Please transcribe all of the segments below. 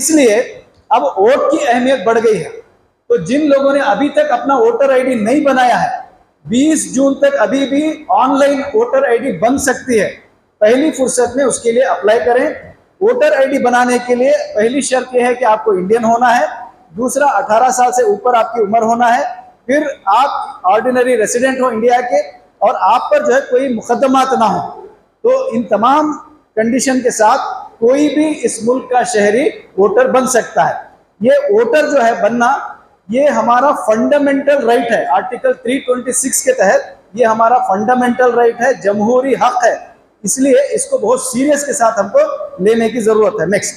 इसलिए अब वोट की अहमियत बढ़ गई है। तो जिन लोगों ने अभी तक अपना वोटर आईडी नहीं बनाया है, 20 जून तक अभी भी ऑनलाइन वोटर आईडी बन सकती है। पहली फुर्सत में उसके लिए अप्लाई करें। वोटर आईडी बनाने के लिए पहली शर्त यह है कि आपको इंडियन होना है, दूसरा 18 साल से ऊपर आपकी उम्र होना है, फिर आप ऑर्डिनरी रेसिडेंट हो इंडिया के, और आप पर जो है कोई मुकदमात ना हो। तो इन तमाम कंडीशन के साथ कोई भी इस मुल्क का शहरी वोटर बन सकता है। ये वोटर जो है बनना, ये हमारा फंडामेंटल राइट है। आर्टिकल 326 के तहत ये हमारा फंडामेंटल राइट है, जमहूरी हक है। इसलिए इसको बहुत सीरियस के साथ हमको लेने की जरूरत है। नेक्स्ट,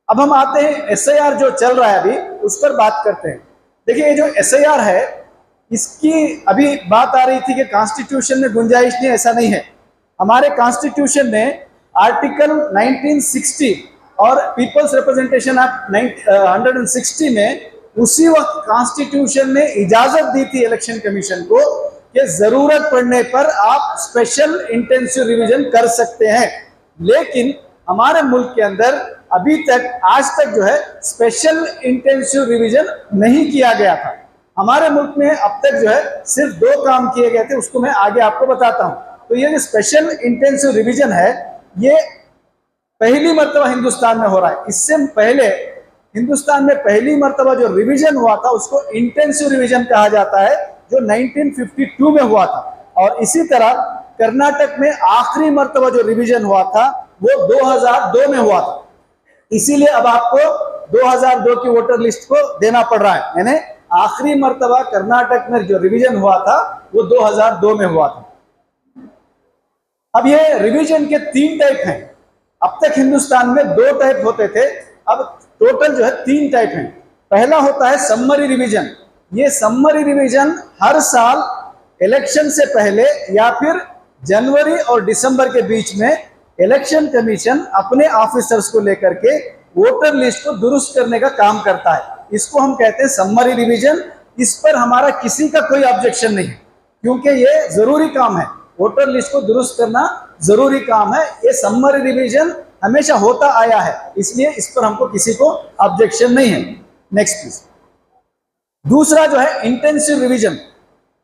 अब हम आते हैं SIR जो चल रहा है अभी, उस पर बात करते हैं। देखिए, ये जो SIR है, इसकी अभी बात आ रही थी कि कॉन्स्टिट्यूशन में गुंजाइश नहीं, ऐसा नहीं है। हमारे कॉन्स्टिट्यूशन ने आर्टिकल 1960 और पीपल्स रिप्रेजेंटेशन एक्ट 160 में उसी वक्त कॉन्स्टिट्यूशन ने इजाजत दी थी इलेक्शन कमीशन को कि जरूरत पड़ने पर आप स्पेशल इंटेंसिव रिवीजन कर सकते हैं। लेकिन हमारे मुल्क के अंदर अभी तक, आज तक जो है स्पेशल इंटेंसिव रिवीजन नहीं किया गया था। हमारे मुल्क में अब तक जो है सिर्फ 2 काम किए गए थे, उसको मैं आगे आपको बताता हूं। तो ये जो स्पेशल इंटेंसिव रिवीजन है, ये पहली मर्तबा हिंदुस्तान में हो रहा है। इससे पहले हिंदुस्तान में पहली मर्तबा जो रिवीजन हुआ था उसको इंटेंसिव रिवीजन कहा जाता है, जो 1952 में हुआ था। और इसी तरह कर्नाटक में आखिरी मर्तबा जो रिवीजन हुआ था वो 2002 में हुआ था। इसीलिए अब आपको 2002 की वोटर लिस्ट को देना पड़ रहा है। यानी आखिरी मर्तबा कर्नाटक में जो रिवीजन हुआ था वो 2002 में हुआ था। अब ये रिवीजन के 3 टाइप हैं। अब तक हिंदुस्तान में 2 टाइप होते थे, अब टोटल जो है 3 टाइप हैं। पहला होता है समरी रिवीजन। ये समरी रिवीजन हर साल इलेक्शन से पहले या फिर जनवरी और दिसंबर के बीच में इलेक्शन कमीशन अपने ऑफिसर्स को लेकर के वोटर लिस्ट को दुरुस्त करने का काम करता है। इसको हम कहते हैं समरी रिवीजन। इस पर हमारा किसी का कोई ऑब्जेक्शन नहीं है, क्योंकि ये जरूरी काम है। वोटर लिस्ट को दुरुस्त करना जरूरी काम है। ये समरी रिवीजन हमेशा होता आया है, इसलिए इस पर हमको किसी को ऑब्जेक्शन नहीं है। Next please. दूसरा जो है इंटेंसिव रिवीजन,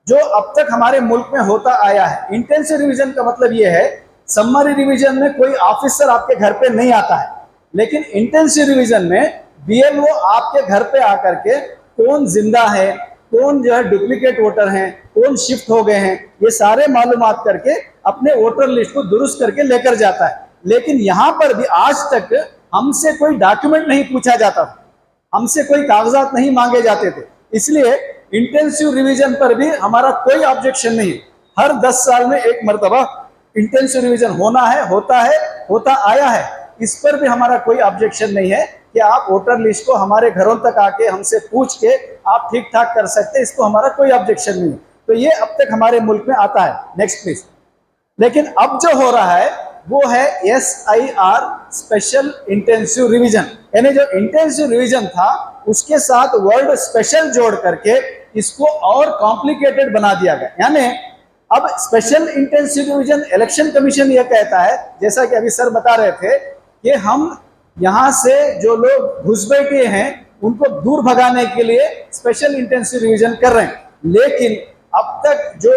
जो अब तक हमारे मुल्क में होता आया है। इंटेंसिव रिवीजन का मतलब ये है, समरी रिवीजन में कोई ऑफिसर आपके घर पे नहीं आता है, लेकिन इंटेंसिव रिवीजन में BLO आपके घर पे आकर के कौन जिंदा है, कौन जो है डुप्लीकेट वोटर हैं, कौन शिफ्ट हो गए हैं, ये सारे मालूमात करके अपने वोटर लिस्ट को दुरुस्त करके लेकर जाता है। लेकिन यहाँ पर भी आज तक हमसे कोई डॉक्यूमेंट नहीं पूछा जाता था, हमसे कोई कागजात नहीं मांगे जाते थे। इसलिए इंटेंसिव रिवीजन पर भी हमारा कोई ऑब्जेक्शन नहीं है। हर 10 साल में एक मरतबा इंटेंसिव रिवीजन होना है, होता है, होता आया है। इस पर भी हमारा कोई ऑब्जेक्शन नहीं है कि आप वोटर लिस्ट को हमारे घरों तक आके हमसे पूछ के आप ठीक ठाक कर सकते हैं। इसको हमारा कोई ऑब्जेक्शन नहीं है। तो ये अब तक हमारे मुल्क में आता है। Next please. लेकिन अब जो हो रहा है वो है SIR, स्पेशल इंटेंसिव रिवीजन। यानी जो इंटेंसिव रिवीजन था उसके साथ वर्ड स्पेशल जोड़ करके इसको और कॉम्प्लिकेटेड बना दिया गया। यानी अब special intensive revision election commission यह कहता है, जैसा कि अभी सर बता रहे थे, कि हम यहाँ से जो लोग घुसपैठिए हैं उनको दूर भगाने के लिए स्पेशल इंटेंसिव रिवीजन कर रहे हैं। लेकिन अब तक जो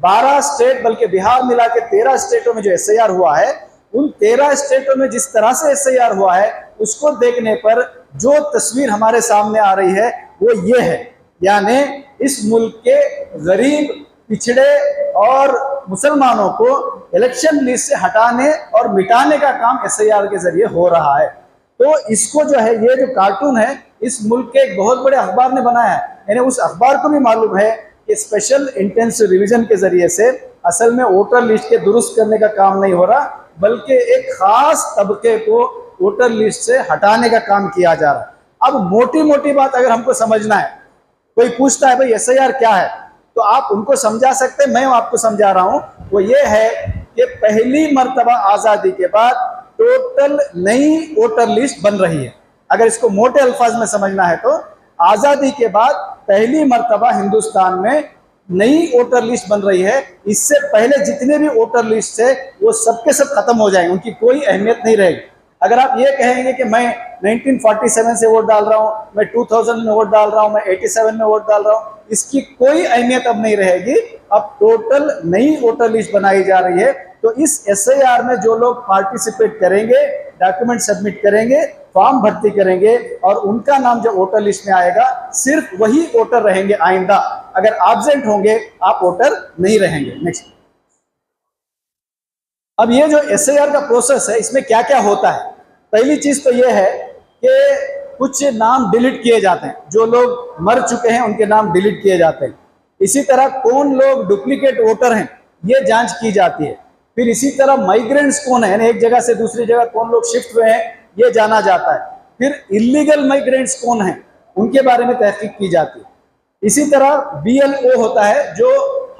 12 स्टेट, बल्कि बिहार मिला के 13 स्टेटों में जो SIR हुआ है, उन 13 स्टेटों में जिस तरह से SIR हुआ है उसको देखने पर जो तस्वीर हमारे सामने आ रही है वो ये है। यानी इस मुल्क के गरीब, पिछड़े और मुसलमानों को इलेक्शन लिस्ट से हटाने और मिटाने का काम SIR के जरिए हो रहा है। तो इसको जो है, ये जो कार्टून है, इस मुल्क के एक बहुत बड़े अखबार ने बनाया है। यानी उस अखबार को भी मालूम है कि स्पेशल इंटेंसिव रिवीजन के जरिए से असल में वोटर लिस्ट के दुरुस्त करने का काम नहीं हो रहा, बल्कि एक खास तबके को वोटर लिस्ट से हटाने का काम किया जा रहा है। अब मोटी मोटी बात अगर हमको समझना है, कोई पूछता है भाई SIR क्या है, तो आप उनको समझा सकते हैं, मैं आपको समझा रहा हूं। वो ये है कि पहली मर्तबा आज़ादी के बाद टोटल नई वोटर लिस्ट बन रही है। अगर इसको मोटे अल्फाज में समझना है तो आज़ादी के बाद पहली मर्तबा हिंदुस्तान में नई वोटर लिस्ट बन रही है। इससे पहले जितने भी वोटर लिस्ट है वो सबके सब खत्म हो जाएंगे, उनकी कोई अहमियत नहीं रहेगी। अगर आप ये कहेंगे कि मैं 1947 से वोट डाल रहा हूं, मैं 2000 में वोट डाल रहा हूं, मैं 87 में वोट डाल रहा हूं, इसकी कोई अहमियत अब नहीं रहेगी। अब टोटल नई वोटर लिस्ट बनाई जा रही है। तो इस SIR में जो लोग पार्टिसिपेट करेंगे, डॉक्यूमेंट सबमिट करेंगे, फॉर्म भर्ती करेंगे और उनका नाम जो वोटर लिस्ट में आएगा, सिर्फ वही वोटर रहेंगे आइंदा। अगर एब्सेंट होंगे, आप वोटर नहीं रहेंगे। नेक्स्ट। अब ये जो SIR का प्रोसेस है, इसमें क्या क्या होता है। पहली चीज तो ये है कि कुछ नाम डिलीट किए जाते हैं, जो लोग मर चुके हैं उनके नाम डिलीट किए जाते हैं। इसी तरह कौन लोग डुप्लीकेट वोटर हैं, ये जांच की जाती है। फिर इसी तरह माइग्रेंट्स कौन है, यानी एक जगह से दूसरी जगह कौन लोग शिफ्ट हुए हैं, ये जाना जाता है। फिर इलीगल माइग्रेंट्स कौन हैं, उनके बारे में तहकीक की जाती है। इसी तरह BLO होता है, जो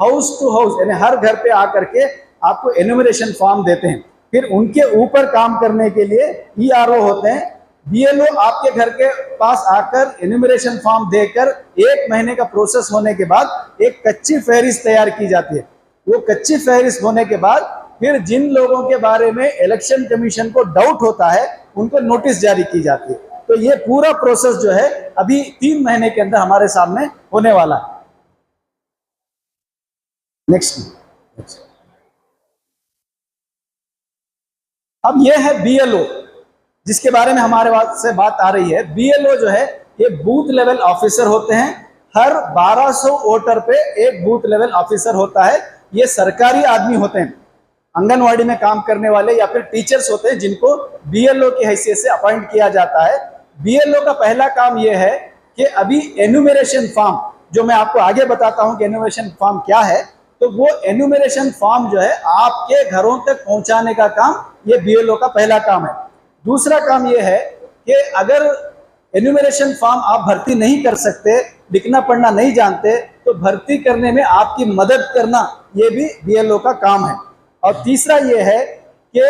हाउस टू हाउस, यानी हर घर पे आकर के आपको एनुमरेशन फॉर्म देते हैं। फिर उनके ऊपर काम करने के लिए ERO होते हैं। BLO आपके घर के पास आकर एनुमरेशन फॉर्म देकर 1 महीने का प्रोसेस होने के बाद एक कच्ची फहरिस्त तैयार की जाती है। वो कच्ची फहरिस्त होने के बाद फिर जिन लोगों के बारे में इलेक्शन कमीशन को डाउट होता है, उनको नोटिस जारी की जाती है। तो ये पूरा प्रोसेस जो है अभी 3 महीने के अंदर हमारे सामने होने वाला है। नेक्स्ट। अब ये है BLO, जिसके बारे में हमारे से बात आ रही है। BLO जो है, ये बूथ लेवल ऑफिसर होते हैं। हर 1200 वोटर पे एक बूथ लेवल ऑफिसर होता है। ये सरकारी आदमी होते हैं, आंगनवाड़ी में काम करने वाले या फिर टीचर्स होते हैं, जिनको BLO की हैसियत से अपॉइंट किया जाता है। BLO का पहला काम यह है कि अभी एनुमरेशन फॉर्म, जो मैं आपको आगे बताता हूं कि एनुमरेशन फॉर्म क्या है, तो वो एनुमरेशन फॉर्म जो है आपके घरों तक पहुंचाने का काम ये BLO का पहला काम है। दूसरा काम ये है कि अगर एनुमरेशन फॉर्म आप भर्ती नहीं कर सकते, लिखना पढ़ना नहीं जानते, तो भर्ती करने में आपकी मदद करना ये भी BLO का काम है। और तीसरा ये है कि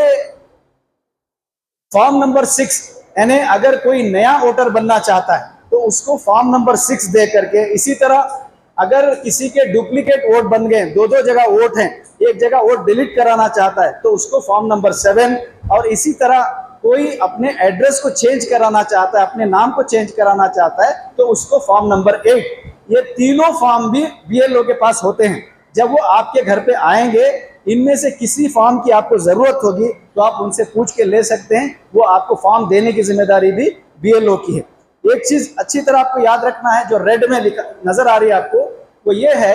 फॉर्म नंबर 6, यानी अगर कोई नया वोटर बनना चाहता है तो उसको फॉर्म नंबर 6 दे करके, इसी तरह अगर किसी के डुप्लीकेट वोट बन गए, 2 जगह वोट हैं, एक जगह वोट डिलीट कराना चाहता है तो उसको फॉर्म नंबर 7, और इसी तरह कोई अपने एड्रेस को चेंज कराना चाहता है, अपने नाम को चेंज कराना चाहता है, तो उसको फॉर्म नंबर 8। ये तीनों फॉर्म भी BLO के पास होते हैं। जब वो आपके घर पे आएंगे, इनमें से किसी फॉर्म की आपको जरूरत होगी तो आप उनसे पूछ के ले सकते हैं। वो आपको फॉर्म देने की जिम्मेदारी भी BLO की है। एक चीज अच्छी तरह आपको याद रखना है, जो रेड में लिखा नजर आ रही है आपको, वो ये है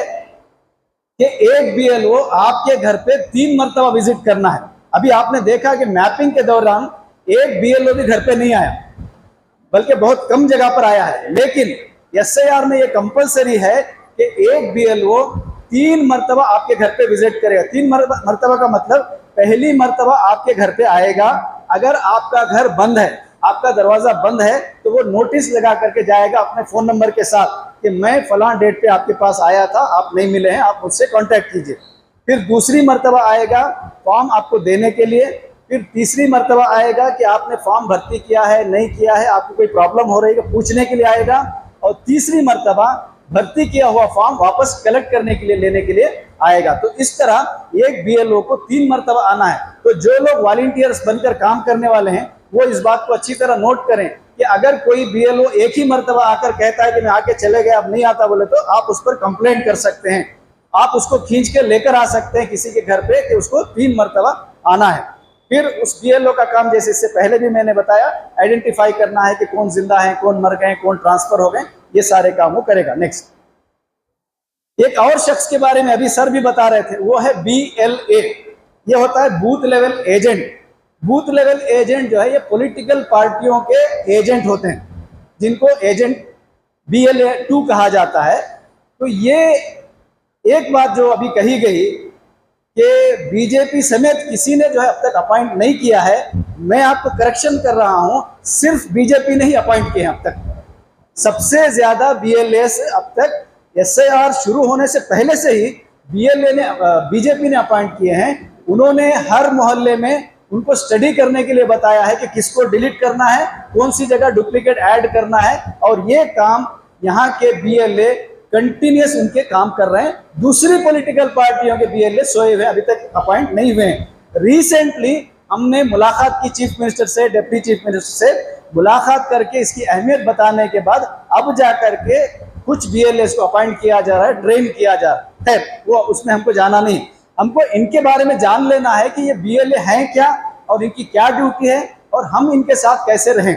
कि एक BLO आपके घर पे 3 मरतबा विजिट करना है। अभी आपने देखा कि मैपिंग के दौरान एक BLO भी घर पे नहीं आया, बल्कि बहुत कम जगह पर आया है। लेकिन SIR में ये कंपलसरी है कि एक BLO 3 मरतबा आपके घर पे विजिट करेगा। 3 मरतबा का मतलब, पहली मरतबा आपके घर पे आएगा, अगर आपका घर बंद है, आपका दरवाजा बंद है, तो वो नोटिस लगा करके जाएगा अपने फोन नंबर के साथ कि मैं फलां डेट पे आपके पास आया था, आप नहीं मिले हैं, आप मुझसे कांटेक्ट कीजिए। फिर दूसरी मरतबा आएगा फॉर्म आपको देने के लिए। फिर तीसरी मरतबा आएगा कि आपने फॉर्म भर्ती किया है, नहीं किया है, आपको कोई प्रॉब्लम हो रही है, पूछने के लिए आएगा। और तीसरी मरतबा भर्ती किया हुआ फॉर्म वापस कलेक्ट करने के लिए, लेने के लिए आएगा। तो इस तरह एक BLO को 3 मरतबा आना है। तो जो लोग वॉलंटियर्स बनकर काम करने वाले हैं, वो इस बात को अच्छी तरह नोट करें कि अगर कोई BLO एक ही मरतबा आकर कहता है कि मैं आके चले गया, अब नहीं आता बोले, तो आप उस पर कंप्लेंट कर सकते हैं। आप उसको खींच के लेकर आ सकते हैं किसी के घर पे कि उसको 3 मरतबा आना है। फिर उस BLO का काम, जैसे इससे पहले भी मैंने बताया, आइडेंटिफाई करना है कि कौन जिंदा है, कौन मर गए, कौन ट्रांसफर हो गए, ये सारे काम वो करेगा। नेक्स्ट, एक और शख्स के बारे में अभी सर भी बता रहे थे, वो है BLA। ये होता है booth level agent. Booth level agent जो है, ये पॉलिटिकल पार्टियों के एजेंट होते हैं, जिनको एजेंट BLA 2 कहा जाता है। तो ये एक बात जो अभी कही गई कि BJP समेत किसी ने जो है अब तक अपॉइंट नहीं किया है, मैं आपको करेक्शन कर रहा हूं, सिर्फ BJP ने ही अपॉइंट किए हैं अब तक। सबसे ज्यादा BLA से अब तक SIR शुरू होने से पहले से ही BJP ने अपॉइंट किए हैं। उन्होंने हर मोहल्ले में उनको स्टडी करने के लिए बताया है कि किसको डिलीट करना है, कौन सी जगह डुप्लीकेट ऐड करना है, और ये काम यहाँ के BLA कंटिन्यूस उनके काम कर रहे हैं। दूसरी पॉलिटिकल पार्टियों के BLA सोए हुए अभी तक अपॉइंट नहीं हुए हैं। रिसेंटली हमने मुलाकात की चीफ मिनिस्टर से, डिप्टी चीफ मिनिस्टर से मुलाकात करके इसकी अहमियत बताने के बाद अब जा करके कुछ BLAs को अपॉइंट किया जा रहा है, ट्रेन किया जा रहा है। वो उसमें हमको जाना नहीं, हमको इनके बारे में जान लेना है कि ये BLA हैं क्या और इनकी क्या ड्यूटी है और हम इनके साथ कैसे रहें।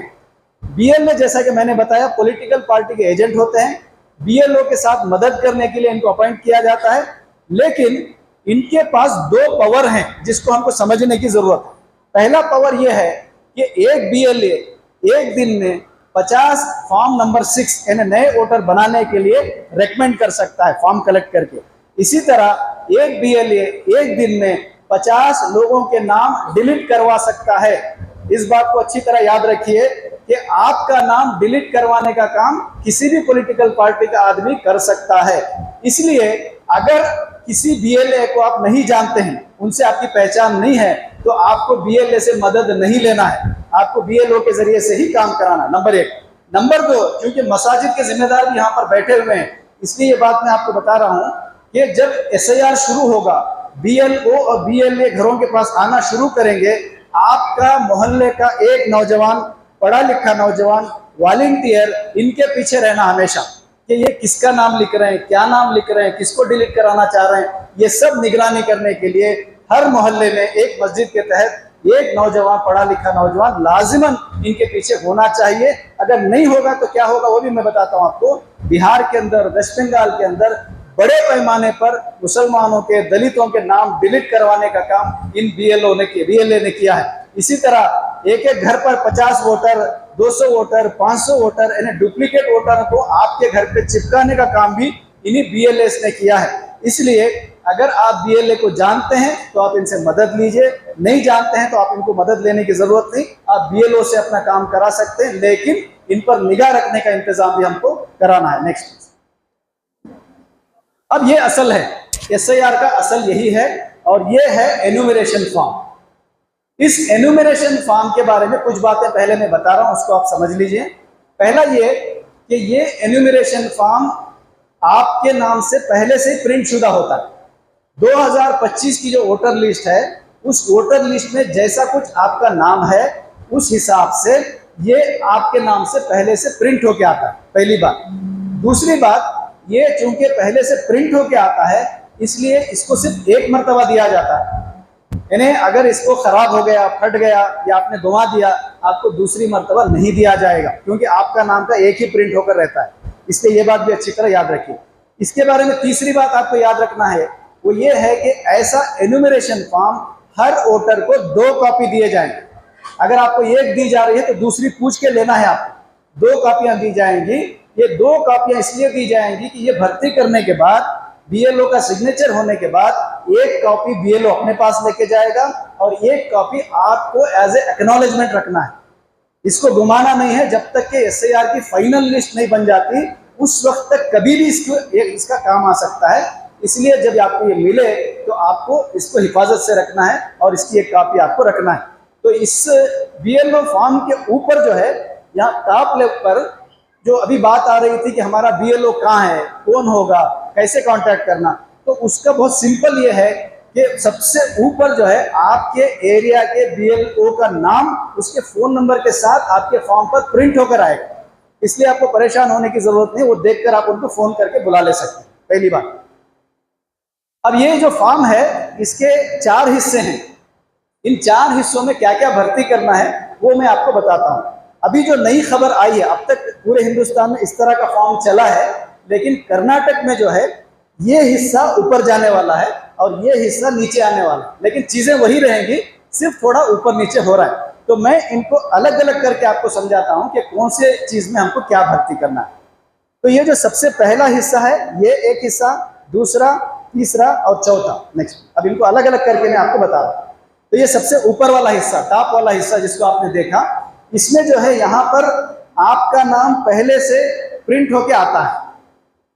BLA जैसा कि मैंने बताया पॉलिटिकल पार्टी के एजेंट होते हैं, BLO के साथ मदद करने के लिए इनको अपॉइंट किया जाता है, लेकिन इनके पास 2 पावर हैं जिसको हमको समझने की जरूरत है। पहला पावर यह है कि एक BLA एक दिन में 50 फॉर्म नंबर 6 यानी नए वोटर बनाने के लिए रेकमेंड कर सकता है फॉर्म कलेक्ट करके। इसी तरह एक BLA एक दिन में 50 लोगों के नाम डिलीट करवा सकता है। इस बात को अच्छी तरह याद रखिए कि आपका नाम डिलीट करवाने का काम किसी भी पॉलिटिकल पार्टी का आदमी कर सकता है। इसलिए अगर किसी BLA को आप नहीं जानते हैं, उनसे आपकी पहचान नहीं है, तो आपको BLA से मदद नहीं लेना है, आपको BLO के जरिए से ही काम कराना, नंबर 1। नंबर 2, क्योंकि मसाजिद के जिम्मेदार भी यहाँ पर बैठे हुए हैं, इसलिए ये बात मैं आपको बता रहा हूँ कि जब SIR शुरू होगा, BLO और BLA घरों के पास आना शुरू करेंगे, आपका मोहल्ले का एक नौजवान, पढ़ा लिखा नौजवान, वॉलंटियर, इनके पीछे रहना हमेशा कि ये किसका नाम लिख रहे हैं, क्या नाम लिख रहे हैं, किसको डिलीट कराना चाह रहे हैं, ये सब निगरानी करने के लिए हर मोहल्ले में एक मस्जिद के तहत एक नौजवान, पढ़ा लिखा नौजवान लाजिमन इनके पीछे होना चाहिए। अगर नहीं होगा तो क्या होगा वो भी मैं बताता हूँ आपको। बिहार के अंदर, वेस्ट बंगाल के अंदर बड़े पैमाने पर मुसलमानों के, दलितों के नाम डिलीट करवाने का काम इन BLA ने किया है। इसी तरह एक एक घर पर 50 वोटर, 200 वोटर, 500 वोटर यानी डुप्लीकेट वोटर को आपके घर पे चिपकाने का काम भी इन्हीं BLAs ने किया है। इसलिए अगर आप BLA को जानते हैं तो आप इनसे मदद लीजिए, नहीं जानते हैं तो आप इनको मदद लेने की जरूरत नहीं, आप BLO से अपना काम करा सकते हैं, लेकिन इन पर निगाह रखने का इंतजाम भी हमको कराना है। नेक्स्ट, अब ये असल है, SIR का असल यही है और ये है एन्यूमरेशन फॉर्म। इस एन्यूमरेशन फॉर्म के बारे में कुछ बातें पहले मैं बता रहा हूं, उसको आप समझ लीजिए। पहला ये कि ये एन्यूमरेशन फॉर्म आपके नाम से पहले से प्रिंट शुदा होता है। 2025 की जो वोटर लिस्ट है, उस वोटर लिस्ट में जैसा कुछ आपका नाम है उस हिसाब से ये आपके नाम से पहले से प्रिंट होके आता है, पहली बात। दूसरी बात, ये चूंकि पहले से प्रिंट होके आता है इसलिए इसको सिर्फ एक मर्तबा दिया जाता है, यानी अगर इसको खराब हो गया, फट गया या आपने गंवा दिया, आपको दूसरी मर्तबा नहीं दिया जाएगा, क्योंकि आपका नाम का एक ही प्रिंट होकर रहता है। इसलिए ये बात भी अच्छी तरह याद रखिए। इसके बारे में तीसरी बात आपको याद रखना है, वो ये है कि ऐसा एन्यूमरेशन फॉर्म हर वोटर को 2 कॉपी दिए जाएंगे। अगर आपको एक दी जा रही है तो दूसरी पूछ के लेना है आपको। 2 कॉपियां दी जाएंगी। ये 2 कॉपियां इसलिए दी जाएंगी कि ये भर्ती करने के बाद, BLO का सिग्नेचर होने के बाद, एक कॉपी BLO अपने पास लेके जाएगा और एक कॉपी आपको एज ए एक्नॉलेजमेंट रखना है। इसको घुमाना नहीं है जब तक कि SIR की फाइनल लिस्ट नहीं बन जाती, उस वक्त तक कभी भी इसका काम आ सकता है। इसलिए जब आपको ये मिले तो आपको इसको हिफाजत से रखना है और इसकी एक कॉपी आपको रखना है। तो इस BLO फॉर्म के ऊपर जो है, यहाँ टॉप लेवल पर जो अभी बात आ रही थी कि हमारा BLO कहाँ है, कौन होगा, कैसे कांटेक्ट करना, तो उसका बहुत सिंपल ये है कि सबसे ऊपर जो है आपके एरिया के BLO का नाम उसके फोन नंबर के साथ आपके फॉर्म पर प्रिंट होकर आएगा। इसलिए आपको परेशान होने की जरूरत नहीं, वो देखकर आप उनको फोन करके बुला ले सकते हैं, पहली बात। अब ये जो फॉर्म है इसके 4 हिस्से हैं। इन 4 हिस्सों में क्या क्या भर्ती करना है वो मैं आपको बताता हूँ। अभी जो नई खबर आई है, अब तक पूरे हिंदुस्तान में इस तरह का फॉर्म चला है, लेकिन कर्नाटक में जो है ये हिस्सा ऊपर जाने वाला है और ये हिस्सा नीचे आने वाला है, लेकिन चीजें वही रहेंगी, सिर्फ थोड़ा ऊपर नीचे हो रहा है। तो मैं इनको अलग अलग करके आपको समझाता हूं कि कौन से चीज में हमको क्या भर्ती करना है। तो ये जो सबसे पहला हिस्सा है, ये एक हिस्सा, दूसरा, तीसरा और चौथा। नेक्स्ट, अब इनको अलग अलग करके मैं आपको बता रहा हूं। तो ये सबसे ऊपर वाला हिस्सा, टॉप वाला हिस्सा जिसको आपने देखा, इसमें जो है यहाँ पर आपका नाम पहले से प्रिंट होके आता है।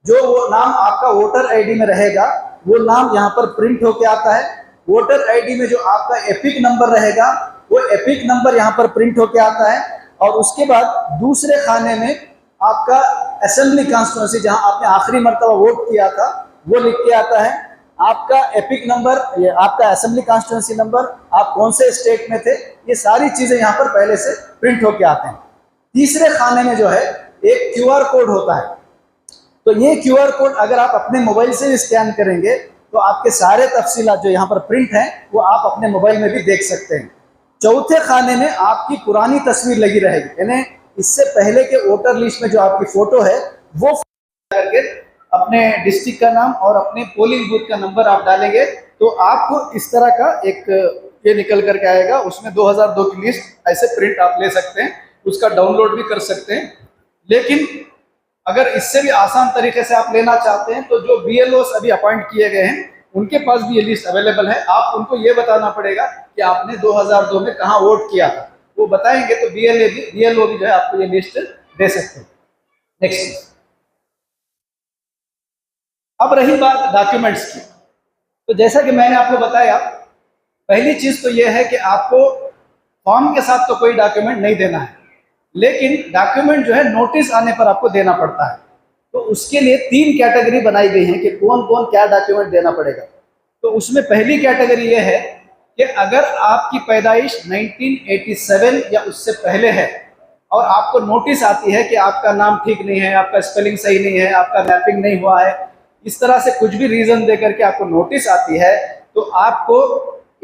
जो वो नाम आपका वोटर आईडी में रहेगा वो नाम यहाँ पर प्रिंट होके आता है। वोटर आईडी में जो आपका एपिक नंबर रहेगा वो एपिक नंबर यहाँ पर प्रिंट होके आता है। और उसके बाद दूसरे खाने में आपका असेंबली कॉन्स्टिट्यूंसी, जहाँ आपने आखिरी मर्तबा वोट किया था, वो लिख के आता है। आपका एपिक नंबर, ये आपका असेंबली कॉन्स्टिट्यूंसी नंबर, आप कौन से स्टेट में थे, ये सारी चीजें यहाँ पर पहले से प्रिंट होके आते हैं। तीसरे खाने में जो है एक क्यूआर कोड होता है। तो ये क्यूआर कोड अगर आप अपने मोबाइल से स्कैन करेंगे तो आपके सारे तफसीलात जो यहाँ पर प्रिंट हैं वो आप अपने मोबाइल में भी देख सकते हैं। चौथे खाने में आपकी पुरानी तस्वीर लगी रहेगी, यानी इससे पहले के वोटर लिस्ट में जो आपकी फोटो है वो करके अपने डिस्ट्रिक्ट का नाम और अपने पोलिंग बूथ का नंबर आप डालेंगे तो आपको इस तरह का एक ये निकल करके आएगा। उसमें 2002 की लिस्ट ऐसे प्रिंट आप ले सकते हैं, उसका डाउनलोड भी कर सकते हैं। लेकिन अगर इससे भी आसान तरीके से आप लेना चाहते हैं तो जो BLOs अभी अपॉइंट किए गए हैं उनके पास भी ये लिस्ट अवेलेबल है। आप उनको ये बताना पड़ेगा कि आपने 2002 में कहाँ वोट किया था, वो बताएंगे तो BLO भी जो है आपको ये लिस्ट दे सकते हैं। नेक्स्ट, अब रही बात डॉक्यूमेंट्स की, तो जैसा कि मैंने आपको बताया, पहली चीज तो यह है कि आपको फॉर्म के साथ तो कोई डॉक्यूमेंट नहीं देना है, लेकिन डॉक्यूमेंट जो है नोटिस आने पर आपको देना पड़ता है। तो उसके लिए 3 कैटेगरी बनाई गई है कि कौन कौन क्या डॉक्यूमेंट देना पड़ेगा। तो उसमें पहली कैटेगरी ये है कि अगर आपकी पैदाइश 1987 या उससे पहले है और आपको नोटिस आती है कि आपका नाम ठीक नहीं है, आपका स्पेलिंग सही नहीं है, आपका मैपिंग नहीं हुआ है, इस तरह से कुछ भी रीजन दे करके आपको नोटिस आती है तो आपको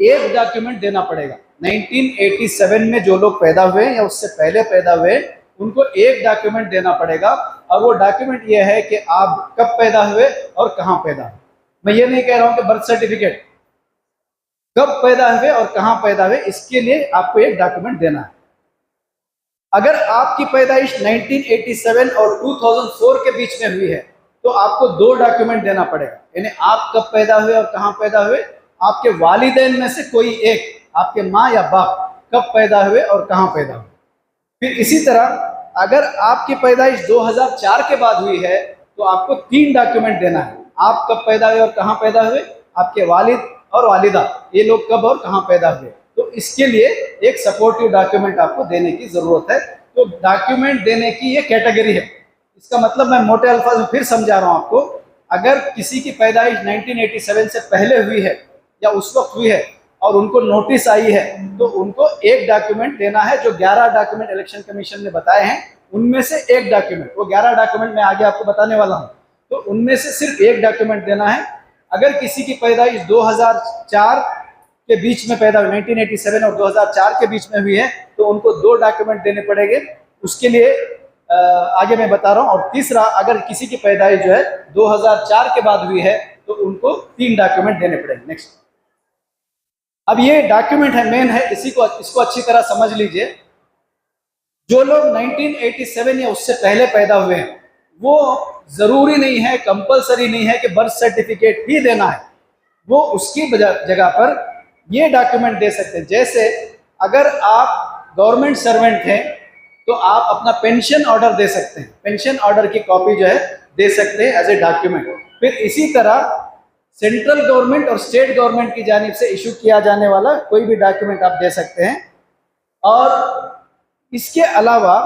एक डॉक्यूमेंट देना पड़ेगा। 1987 में जो लोग पैदा हुए या उससे पहले पैदा हुए उनको एक डॉक्यूमेंट देना पड़ेगा, और वो डॉक्यूमेंट ये है कि आप कब पैदा हुए और कहाँ पैदा हुए। मैं ये नहीं कह रहा हूँ कि बर्थ सर्टिफिकेट, कब पैदा हुए और कहाँ पैदा हुए, इसके लिए आपको एक डॉक्यूमेंट देना है। अगर आपकी पैदाइश 1987 और 2004 के बीच में हुई है तो आपको 2 डॉक्यूमेंट देना पड़ेगा, यानी आप कब पैदा हुए और कहाँ पैदा हुए, आपके वालिदैन में से कोई एक, आपके माँ या बाप कब पैदा हुए और कहाँ पैदा हुए। फिर इसी तरह अगर आपकी पैदाइश 2004 के बाद हुई है तो आपको 3 डॉक्यूमेंट देना है, आप कब पैदा हुए और कहाँ पैदा हुए, आपके वालिद और वालिदा ये लोग कब और कहाँ पैदा हुए। तो इसके लिए एक सपोर्टिव डॉक्यूमेंट आपको देने की जरूरत है। तो डॉक्यूमेंट देने की ये कैटेगरी है। इसका मतलब मैं मोटे अल्फाज में फिर समझा रहा हूँ आपको, अगर किसी की पैदाइश 1987 से पहले हुई है या उस वक्त हुई है और उनको नोटिस आई है तो उनको एक डॉक्यूमेंट देना है। जो 11 डॉक्यूमेंट इलेक्शन कमीशन ने बताए हैं उनमें से एक डॉक्यूमेंट, वो 11 डॉक्यूमेंट मैं आगे आपको बताने वाला हूँ, तो उनमें से सिर्फ एक डॉक्यूमेंट देना है। अगर किसी की पैदाइश 2004 के बीच में पैदा हुई, 1987 और 2004 के बीच में हुई है तो उनको 2 डॉक्यूमेंट देने पड़ेंगे, उसके लिए आगे मैं बता रहा हूँ। और तीसरा, अगर किसी की पैदाइश जो है 2004 के बाद हुई है तो उनको 3 डॉक्यूमेंट देने पड़ेंगे। नेक्स्ट, अब ये डॉक्यूमेंट है मेन है, इसको अच्छी तरह समझ लीजिए। जो लोग 1987 या उससे पहले पैदा हुए हैं वो जरूरी नहीं है, कंपलसरी नहीं है कि बर्थ सर्टिफिकेट ही देना है, वो उसकी जगह पर ये डॉक्यूमेंट दे सकते हैं। जैसे अगर आप गवर्नमेंट सर्वेंट हैं तो आप अपना पेंशन ऑर्डर दे सकते हैं, पेंशन ऑर्डर की कॉपी जो है दे सकते हैं एज ए डॉक्यूमेंट। फिर इसी तरह सेंट्रल गवर्नमेंट और स्टेट गवर्नमेंट की जानिब से इशू किया जाने वाला कोई भी डॉक्यूमेंट आप दे सकते हैं। और इसके अलावा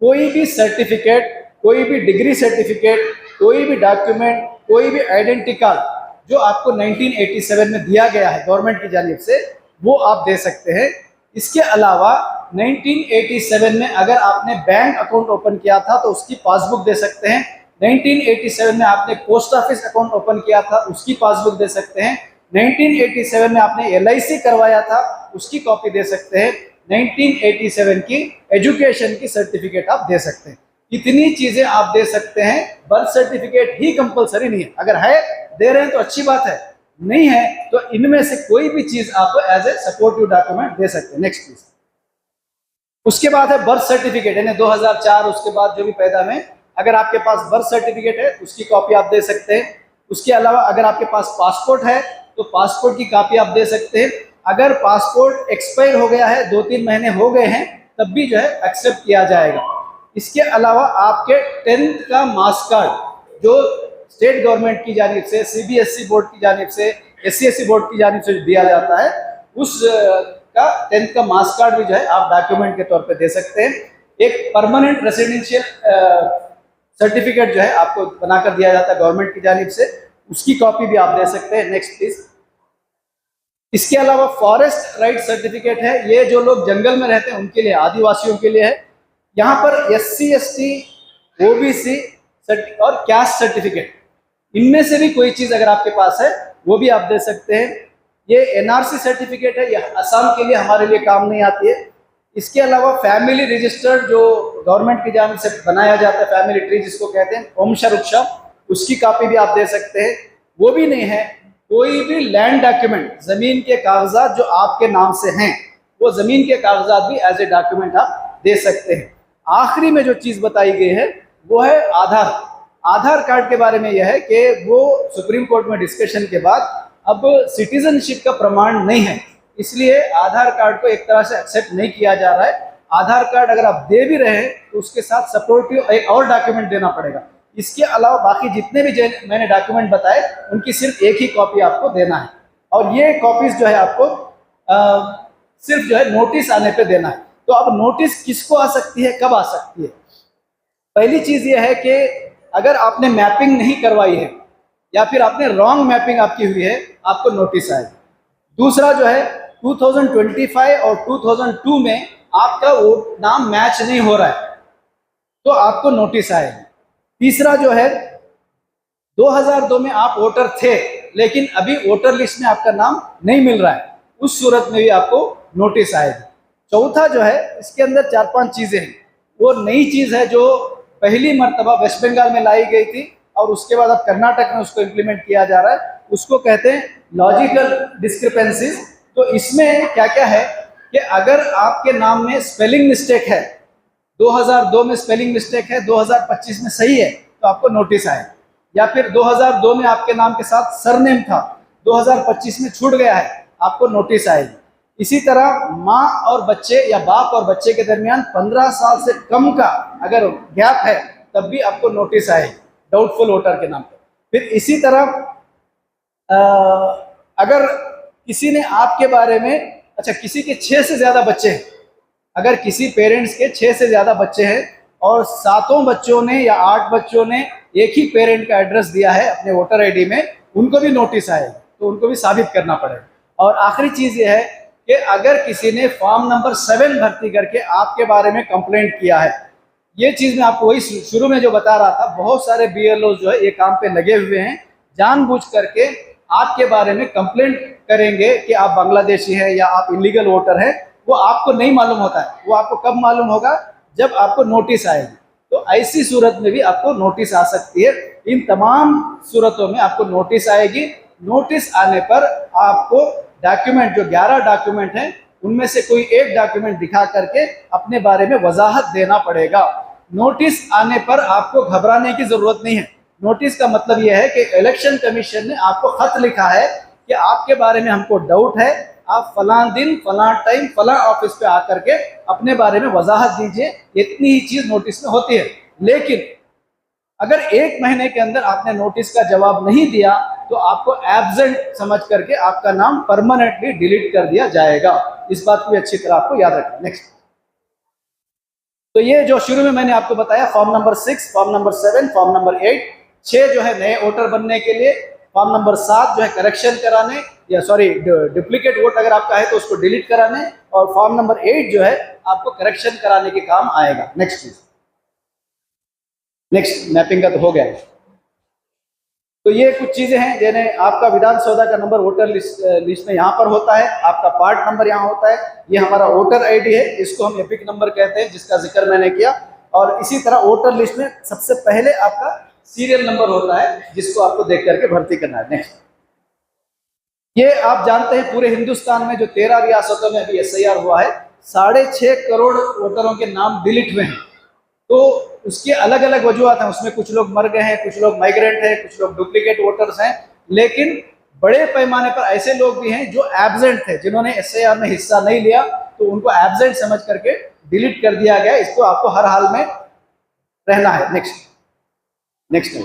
कोई भी सर्टिफिकेट, कोई भी डिग्री सर्टिफिकेट, कोई भी डॉक्यूमेंट, कोई भी आइडेंटिटी कार्ड जो आपको 1987 में दिया गया है गवर्नमेंट की जानिब से, वो आप दे सकते हैं। इसके अलावा 1987 में अगर आपने बैंक अकाउंट ओपन किया था तो उसकी पासबुक दे सकते हैं। 1987 में आपने पोस्ट ऑफिस अकाउंट ओपन किया था उसकी पासबुक दे सकते हैं। 1987 में आपने LIC करवाया था उसकी कॉपी दे सकते हैं। 1987 की एजुकेशन की सर्टिफिकेट आप दे सकते हैं। इतनी चीजें आप दे सकते हैं। बर्थ सर्टिफिकेट ही कंपलसरी नहीं है, अगर है दे रहे हैं तो अच्छी बात है, नहीं है तो इनमें से कोई भी चीज आप एज ए सपोर्टिव डॉक्यूमेंट दे सकते हैं। Next please. उसके बाद है बर्थ सर्टिफिकेट, यानी 2004 उसके बाद जो भी पैदा हुए, अगर आपके पास बर्थ सर्टिफिकेट है उसकी कॉपी आप दे सकते हैं। उसके अलावा अगर आपके पास पासपोर्ट है तो पासपोर्ट की कॉपी आप दे सकते हैं। अगर पासपोर्ट एक्सपायर हो गया है, 2-3 महीने हो गए हैं, तब भी जो है एक्सेप्ट किया जाएगा। इसके अलावा आपके 10th का मार्क्स कार्ड जो स्टेट गवर्नमेंट की जानिब से, CBSE बोर्ड की जानिब से, SCSE बोर्ड की जानिब से दिया जाता है, उस का 10th का मार्क्स कार्ड भी जो है आप डॉक्यूमेंट के तौर पे दे सकते हैं। एक परमानेंट रेसिडेंशियल सर्टिफिकेट जो है आपको बनाकर दिया जाता है गवर्नमेंट की जानिब से, उसकी कॉपी भी आप दे सकते हैं। Next please. इसके अलावा फॉरेस्ट राइट सर्टिफिकेट है, ये जो लोग जंगल में रहते हैं उनके लिए, आदिवासियों के लिए है। यहाँ पर SC ST OBC और कैस्ट सर्टिफिकेट, इनमें से भी कोई चीज अगर आपके पास है वो भी आप दे सकते हैं। ये NRC सर्टिफिकेट है, ये असम के लिए हमारे लिए काम नहीं आती है। इसके अलावा फैमिली रजिस्टर्ड जो गवर्नमेंट की जानिब से बनाया जाता है, फैमिली ट्री जिसको कहते हैं, वंश वृक्ष, उसकी कॉपी भी आप दे सकते हैं। वो भी नहीं है, कोई भी लैंड डॉक्यूमेंट, जमीन के कागजात जो आपके नाम से हैं, वो जमीन के कागजात भी एज ए डॉक्यूमेंट आप दे सकते हैं। आखिरी में जो चीज बताई गई है वो है आधार। आधार कार्ड के बारे में यह है कि वो सुप्रीम कोर्ट में डिस्कशन के बाद अब सिटीजनशिप का प्रमाण नहीं है, इसलिए आधार कार्ड को एक तरह से एक्सेप्ट नहीं किया जा रहा है। आधार कार्ड अगर आप दे भी रहे हैं तो उसके साथ सपोर्टिव एक और डॉक्यूमेंट देना पड़ेगा। इसके अलावा बाकी जितने भी मैंने डॉक्यूमेंट बताए उनकी सिर्फ एक ही कॉपी आपको देना है, और ये कॉपीज जो है आपको सिर्फ जो है नोटिस आने पे देना है। तो अब नोटिस किसको आ सकती है, कब आ सकती है? पहली चीज ये है कि अगर आपने मैपिंग नहीं करवाई है या फिर आपने रॉन्ग मैपिंग आपकी हुई है, आपको नोटिस आएगी। दूसरा जो है 2025 और 2002 में आपका वो नाम मैच नहीं हो रहा है तो आपको नोटिस आएगी। तीसरा जो है 2002 में आप वोटर थे लेकिन अभी वोटर लिस्ट में आपका नाम नहीं मिल रहा है, उस सूरत में भी आपको नोटिस आएगी। चौथा जो है, इसके अंदर 4-5 चीजें हैं। वो नई चीज है जो पहली मर्तबा वेस्ट बंगाल में लाई गई थी और उसके बाद अब कर्नाटक में उसको इम्प्लीमेंट किया जा रहा है, उसको कहते हैं लॉजिकल डिस्क्रिपेंसीज। तो इसमें क्या क्या है कि अगर आपके नाम में स्पेलिंग मिस्टेक है, 2002 में स्पेलिंग मिस्टेक है, 2025 में सही है, तो आपको नोटिस आए। या फिर 2002 में आपके नाम के साथ सरनेम था, 2025 में छूट गया है, आपको नोटिस आएगी। इसी तरह माँ और बच्चे या बाप और बच्चे के दरमियान 15 साल से कम का अगर गैप है तब भी आपको नोटिस आएगी डाउटफुल वोटर के नाम पे। फिर इसी तरह अगर किसी ने आपके बारे में, अच्छा किसी के 6 से ज्यादा बच्चे हैं, अगर किसी पेरेंट्स के 6 से ज्यादा बच्चे हैं और 7 बच्चों ने या 8 बच्चों ने एक ही पेरेंट का एड्रेस दिया है अपने वोटर आईडी में, उनको भी नोटिस आएगा, तो उनको भी साबित करना पड़ेगा। और आखिरी चीज ये है कि अगर किसी ने फॉर्म नंबर 7 भर्ती करके आपके बारे में कंप्लेंट किया है, ये चीज मैं आपको वही शुरू में जो बता रहा था, बहुत सारे BLO जो है ये काम पे लगे हुए हैं, जानबूझ करके आपके बारे में कंप्लेंट करेंगे कि आप बांग्लादेशी हैं या आप इलीगल वोटर हैं। वो आपको नहीं मालूम होता है, वो आपको कब मालूम होगा, जब आपको नोटिस आएगी। तो ऐसी सूरत में भी आपको नोटिस आ सकती है। इन तमाम सूरतों में आपको नोटिस आएगी। नोटिस आने पर आपको डॉक्यूमेंट, जो 11 डॉक्यूमेंट हैं, उनमें से कोई एक डॉक्यूमेंट दिखा करके अपने बारे में वजाहत देना पड़ेगा। नोटिस आने पर आपको घबराने की जरूरत नहीं है। नोटिस का मतलब यह है कि इलेक्शन कमीशन ने आपको खत लिखा है कि आपके बारे में हमको डाउट है, आप फलां दिन फलां टाइम फलां ऑफिस पे आकर के अपने बारे में वजाहत दीजिए। इतनी ही चीज नोटिस में होती है। लेकिन अगर 1 महीने के अंदर आपने नोटिस का जवाब नहीं दिया तो आपको एब्सेंट समझ करके आपका नाम परमानेंटली डिलीट कर दिया जाएगा। इस बात को अच्छी तरह आपको याद रखना। नेक्स्ट, तो ये जो शुरू में मैंने आपको बताया, form number 6, form number 7, form number 8, 6 जो है नए वोटर बनने के लिए, फॉर्म नंबर 7 जो है करेक्शन कराने या डुप्लीकेट वोट अगर आपका है तो उसको डिलीट कराने, और फॉर्म नंबर 8 जो है आपको करेक्शन कराने के काम आएगा। नेक्स्ट चीज, नेक्स्ट मैपिंग का तो हो गया है। तो ये कुछ चीजें हैं जिन्हें आपका विधान सौदा का नंबर वोटर लिस्ट में यहाँ पर होता है, आपका पार्ट नंबर यहाँ होता है, ये हमारा वोटर आईडी है, इसको हम एपिक नंबर कहते हैं जिसका जिक्र मैंने किया। और इसी तरह वोटर लिस्ट में सबसे पहले आपका सीरियल नंबर होता है जिसको आपको देख करके भर्ती करना है। नेक्स्ट, ये आप जानते हैं पूरे हिंदुस्तान में जो 13 रियासतों में अभी SIR हुआ है, 6.5 करोड़ वोटरों के नाम डिलीट हुए हैं। तो उसकी अलग अलग वजूहत हैं, उसमें कुछ लोग मर गए हैं, कुछ लोग माइग्रेंट हैं, कुछ लोग डुप्लीकेट वोटर्स हैं, लेकिन बड़े पैमाने पर ऐसे लोग भी हैं जो एब्सेंट थे, जिन्होंने SIR में हिस्सा नहीं लिया, तो उनको एब्सेंट समझ करके डिलीट कर दिया गया। इसको आपको हर हाल में रहना है। नेक्स्ट,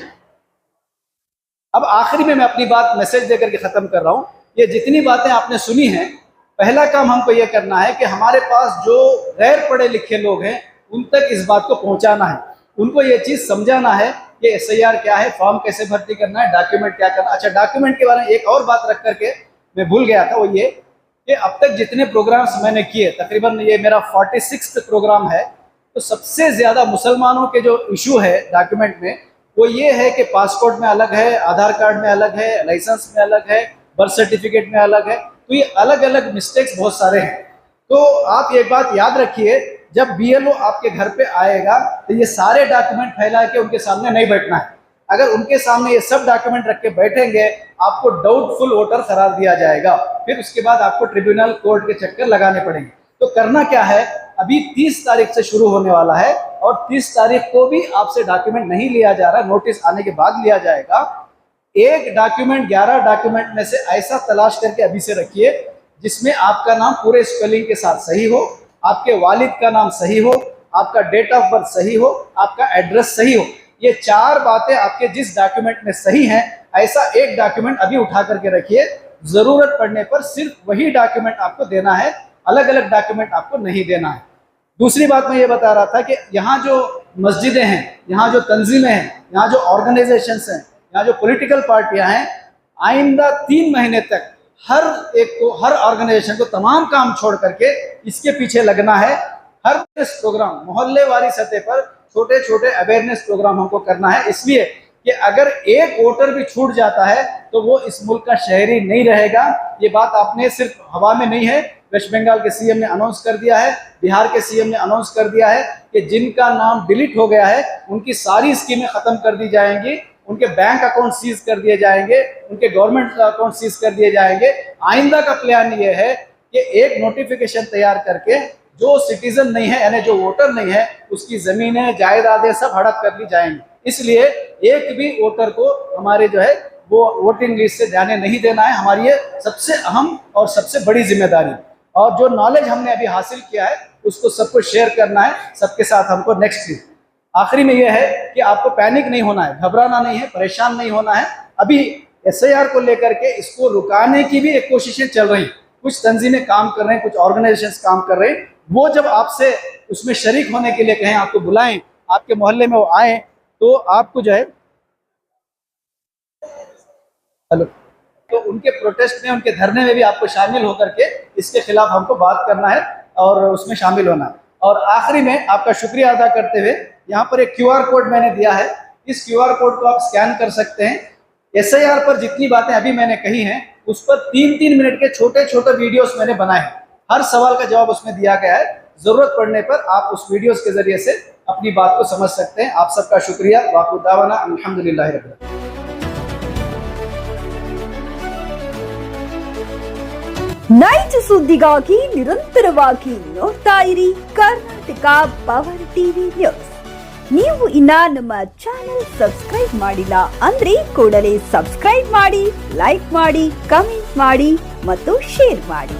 अब आखिरी में मैं अपनी बात मैसेज देकर के खत्म कर रहा हूं। ये जितनी बातें आपने सुनी हैं, पहला काम हमको यह करना है कि हमारे पास जो गैर पढ़े लिखे लोग हैं उन तक इस बात को पहुंचाना है, उनको ये चीज समझाना है ये SIR क्या है, फॉर्म कैसे भर्ती करना है, डॉक्यूमेंट क्या करना। अच्छा, डॉक्यूमेंट के बारे में एक और बात रख करके मैं भूल गया था, वो ये कि अब तक जितने प्रोग्राम्स मैंने किए, तकरीबन ये मेरा 46वां प्रोग्राम है, तो सबसे ज़्यादा मुसलमानों के जो इशू है डॉक्यूमेंट में वो ये है कि पासपोर्ट में अलग है, आधार कार्ड में अलग है, लाइसेंस में अलग है, बर्थ सर्टिफिकेट में अलग है। तो ये अलग अलग मिस्टेक्स बहुत सारे हैं। तो आप एक बात याद रखिए, जब BLO आपके घर पे आएगा तो ये सारे डॉक्यूमेंट फैला के उनके सामने नहीं बैठना है। अगर उनके सामने ये सब डॉक्यूमेंट रख के बैठेंगे, आपको डाउटफुल वोटर करार दिया जाएगा, फिर उसके बाद आपको ट्रिब्यूनल कोर्ट के चक्कर लगाने पड़ेंगे। तो करना क्या है, अभी 30 तारीख से शुरू होने वाला है और 30 तारीख को भी आपसे डॉक्यूमेंट नहीं लिया जा रहा, नोटिस आने के बाद लिया जाएगा। एक डॉक्यूमेंट 11 डॉक्यूमेंट में से ऐसा तलाश करके अभी से रखिए जिसमें आपका नाम पूरे स्पेलिंग के साथ सही हो, आपके वालिद का नाम सही हो, आपका डेट ऑफ बर्थ सही हो, आपका एड्रेस सही हो। ये 4 बातें आपके जिस डॉक्यूमेंट में सही हैं, ऐसा एक डॉक्यूमेंट अभी उठा करके रखिए। जरूरत पड़ने पर सिर्फ वही डॉक्यूमेंट आपको देना है, अलग अलग डॉक्यूमेंट आपको नहीं देना है। दूसरी बात मैं ये बता रहा था कि यहाँ जो मस्जिदें हैं, यहाँ जो तंजीमें हैं, यहाँ जो ऑर्गेनाइजेशंस हैं, यहाँ जो पॉलिटिकल पार्टियां हैं, आइंदा 3 महीने तक हर एक को, हर ऑर्गेनाइजेशन को तमाम काम छोड़ करके इसके पीछे लगना है। हर प्रोग्राम मोहल्ले वाली सतह पर छोटे छोटे अवेयरनेस प्रोग्राम हमको करना है, इसलिए कि अगर एक वोटर भी छूट जाता है तो वो इस मुल्क का शहरी नहीं रहेगा। ये बात आपने सिर्फ हवा में नहीं है, वेस्ट बंगाल के CM ने अनाउंस कर दिया है, बिहार के CM ने अनाउंस कर दिया है कि जिनका नाम डिलीट हो गया है उनकी सारी स्कीमें खत्म कर दी जाएंगी, उनके बैंक अकाउंट सीज कर दिए जाएंगे, उनके गवर्नमेंट अकाउंट सीज कर दिए जाएंगे। आइंदा का प्लान ये है कि एक नोटिफिकेशन तैयार करके जो सिटीजन नहीं है, यानी जो वोटर नहीं है, उसकी जमीनें, जायदादें सब हड़प कर ली जाएंगी। इसलिए एक भी वोटर को हमारे जो है वो वोटिंग लिस्ट से जाने नहीं देना है। हमारी ये सबसे अहम और सबसे बड़ी जिम्मेदारी, और जो नॉलेज हमने अभी हासिल किया है उसको सबको शेयर करना है, सबके साथ हमको नेक्स्ट वीक। आखिरी में यह है कि आपको पैनिक नहीं होना है, घबराना नहीं है, परेशान नहीं होना है। अभी SIR को लेकर के इसको रुकाने की भी एक कोशिशें चल रही हैं, कुछ तंजीमें काम कर रहे हैं, कुछ ऑर्गेनाइजेशंस काम कर रहे हैं। वो जब आपसे उसमें शरीक होने के लिए कहें, आपको बुलाएं, आपके मोहल्ले में वो आए, तो आपको जो है तो उनके प्रोटेस्ट में, उनके धरने में भी आपको शामिल होकर के इसके खिलाफ हमको बात करना है और उसमें शामिल होना है। और आखिरी में आपका शुक्रिया अदा करते हुए यहाँ पर एक QR कोड मैंने दिया है, इस QR कोड को आप स्कैन कर सकते हैं। SIR पर जितनी बातें अभी मैंने कही हैं उस पर 3-3 मिनट के छोटे छोटे वीडियोस मैंने बनाए हैं, हर सवाल का जवाब उसमें दिया गया है। जरूरत पड़ने पर आप उस वीडियोस के जरिए से अपनी बात को समझ सकते हैं। आप सबका शुक्रिया। वाक़िअ दावाना अल्हम्दुलिल्लाहि रब्बिल आलमीन। ನೈಜ ಸುದ್ದಿಗಾಗಿ ನಿರಂತರವಾಗಿ ನೋಡ್ತಾ ಇರಿ ಕರ್ನಾಟಕ ಪವರ್ ಟಿವಿ ನ್ಯೂಸ್. ನೀವು ಇನ್ನ ನಮ್ಮ ಚಾನೆಲ್ ಸಬ್ಸ್ಕ್ರೈಬ್ ಮಾಡಿಲ್ಲ ಅಂದ್ರೆ ಕೂಡಲೇ ಸಬ್ಸ್ಕ್ರೈಬ್ ಮಾಡಿ, ಲೈಕ್ ಮಾಡಿ, ಕಮೆಂಟ್ ಮಾಡಿ ಮತ್ತು ಶೇರ್ ಮಾಡಿ.